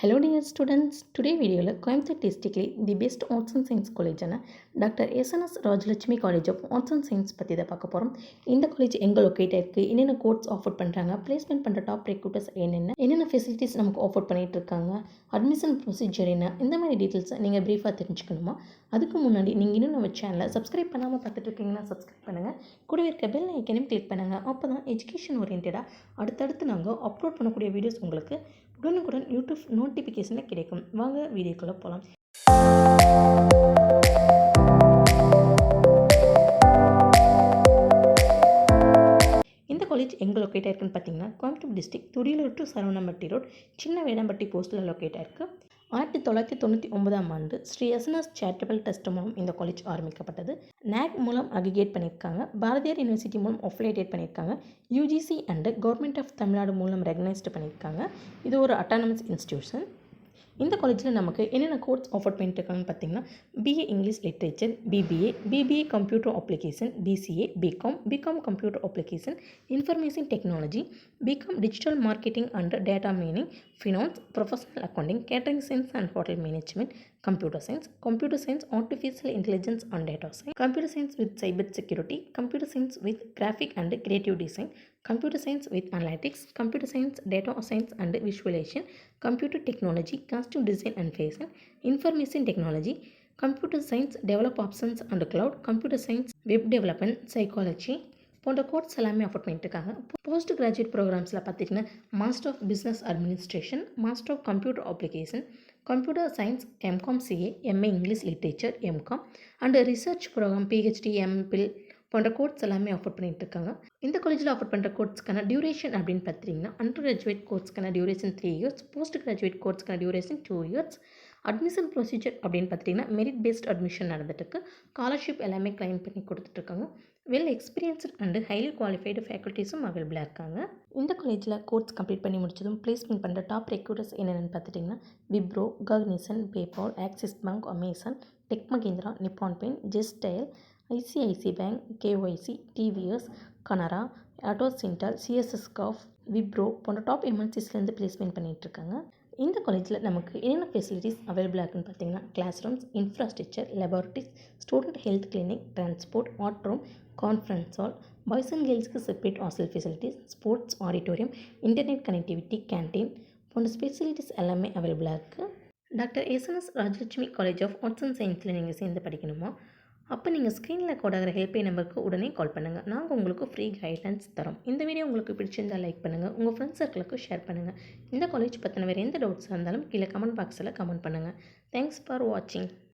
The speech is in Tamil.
Hello dear students, today video la Coimbatore districtly the best arts and science college ana Dr. SNS Rajalakshmi College of Arts and Science பத்தி தான் பார்க்க போறோம். இந்த காலேஜ் எங்க லொகேட் ஆயிருக்கு, என்னென்ன கோர்ஸ் ஆஃபர் பண்றாங்க, பிளேஸ்மென்ட் பண்ற டாப் ரெக்ரூட்டர்ஸ் என்னென்ன ஃபெசிலிட்டிஸ் நமக்கு ஆஃபர் பண்ணிட்டு இருக்காங்க, அட்மிஷன் ப்ரொசீஜர் என்ன, இந்த மாதிரி டீடைல்ஸ் நீங்க பிரீஃபா தெரிஞ்சுக்கணுமா? அதுக்கு முன்னாடி நீங்க இன்னும் நம்ம சேனலை சப்ஸ்கிரைப் பண்ணாம பார்த்துட்டு இருக்கீங்கன்னா சப்ஸ்கிரைப் பண்ணுங்க. கூடவே இருக்க பெல் ஐக்கனையும் கிளிக் பண்ணுங்க. அப்பதான் எஜுகேஷன் ஓரியன்டா அடுத்தடுத்து நாங்க அப்லோட் பண்ணக்கூடிய வீடியோஸ் உங்களுக்கு உடனுக்குடன் யூடியூப் நோட்டிஃபிகேஷனில் கிடைக்கும். வாங்க வீடியோக்குள்ளே போகலாம். இந்த காலேஜ் எங்கே லொக்கேட் ஆயிருக்குன்னு பார்த்தீங்கன்னா Coimbatore district Thudiyalur to Saravanampatti road சின்ன வேடம்பட்டி போஸ்ட்டில் லொக்கேட் ஆயிருக்கு. 1999ஆம் ஆண்டு ஸ்ரீ எஸ்என்எஸ் சேரிட்டபிள் ட்ரஸ்ட் மூலம் இந்த காலேஜ் ஆரம்பிக்கப்பட்டது. NAC மூலம் அக்ரிகேட் பண்ணியிருக்காங்க. பாரதியார் யூனிவர்சிட்டி மூலம் அஃபிலியேட் பண்ணியிருக்காங்க. UGC and government of Tamil Nadu மூலம் ரெகனைஸ்டு பண்ணியிருக்காங்க. இது ஒரு அட்டானமஸ் இன்ஸ்டிடியூஷன். இந்த காலேஜில் நமக்கு என்னென்ன கோர்ஸ் ஆஃபர் பண்ணிட்டு இருக்காங்கன்னு பார்த்தீங்கன்னா BA English literature, BBA computer application, BCA, BCom computer application, information technology, BCom digital marketing and data mining, finance, professional accounting, catering science and hotel management, computer science, artificial intelligence and data science, computer science with cyber security, computer science with graphic and creative design, computer science with analytics, computer science, data science and visualization, computer technology, costume design and fashion, information technology, computer science, develop options and cloud, computer science, web development, psychology போன்ற கோர்ஸ் எல்லாமே ஆஃபர் பண்ணிட்டு இருக்காங்க. போஸ்ட் கிராஜுவேட் ப்ரோக்ராம்ஸில் பார்த்தீங்கன்னா master of business administration, master of computer application, computer science, MCOM CA, MA English literature, MCOM and research program PhD, MPhil போன்ற கோர்ஸ் எல்லாமே ஆஃபர் பண்ணிட்டு இருக்காங்க. இந்த காலேஜில் ஆஃபர் பண்ணுற கோர்ஸ்க்கான டியூரேஷன் அப்படின்னு பார்த்தீங்கன்னா அண்டர் கிராஜுவேட் கோர்ஸ்க்கான டியூரேஷன் 3 years, போஸ்ட் கிராஜுவேட் கோர்ஸ்க்கான டியூரேஷன் 2 years. அட்மிஷன் ப்ரொசீஜர் அப்படின்னு பார்த்தீங்கன்னா மெரிட் பேஸ்ட் அட்மிஷன் நடந்துட்டுருக்கு. ஸ்காலர்ஷிப் எல்லாமே கிளைம் பண்ணி கொடுத்துட்ருக்காங்க. Well experienced and highly qualified ஃபேக்கல்ட்டிஸும் அவைலபிளாக இருக்காங்க. இந்த காலேஜில் கோர்ஸ் கம்ப்ளீட் பண்ணி முடிச்சதும் பிளேஸ்மெண்ட் பண்ணுற டாப் ரெக்ரூட்டர்ஸ் என்னென்னு பார்த்துட்டிங்கன்னா Wipro, Cognizant, PayPal, Axis Bank, Amazon, Tech Mahindra, Nippon Paint, ஜெஸ்டைல், ICICI bank, KYC, TVS, Canara, auto சிண்டால், CSS காஃப், விப்ரோ போன்ற டாப் MNCஸ்லேருந்து பிளேஸ்மெண்ட் பண்ணிகிட்ருக்காங்க. இந்த காலேஜில் நமக்கு என்னென்ன ஃபெசிலிட்டிஸ் அவைலபிளாக இருக்குன்னு பார்த்தீங்கன்னா class rooms, infrastructure, laboratories, student health clinic, transport, art room, conference hall, boys and கேர்ள்ஸ்க்கு separate hostel facilities, sports auditorium, internet connectivity, canteen போன்ற ஃபெசிலிட்டிஸ் எல்லாமே அவைலபிளாக இருக்குது. Doctor SNS Rajalakshmi college of arts and சயின்ஸில் நீங்கள் சேர்ந்து படிக்கணுமா? அப்போ நீங்கள் ஸ்க்ரீனில் ரெக்கார்ட் ஆகிற ஹெல்ப்லைன் நம்பருக்கு உடனே கால் பண்ணுங்கள். நாங்கள் உங்களுக்கு ஃப்ரீ கைட்லைன்ஸ் தரோம். இந்த வீடியோ உங்களுக்கு பிடிச்சிருந்தால் லைக் பண்ணுங்கள், உங்கள் ஃப்ரெண்ட்ஸ் சர்க்கிளுக்கு ஷேர் பண்ணுங்கள். இந்த காலேஜ் பற்றின வேறு எந்த டவுட்ஸாக இருந்தாலும் கீழே கமெண்ட் பாக்ஸில் கமெண்ட் பண்ணுங்கள். தேங்க்ஸ் ஃபார் வாட்சிங்.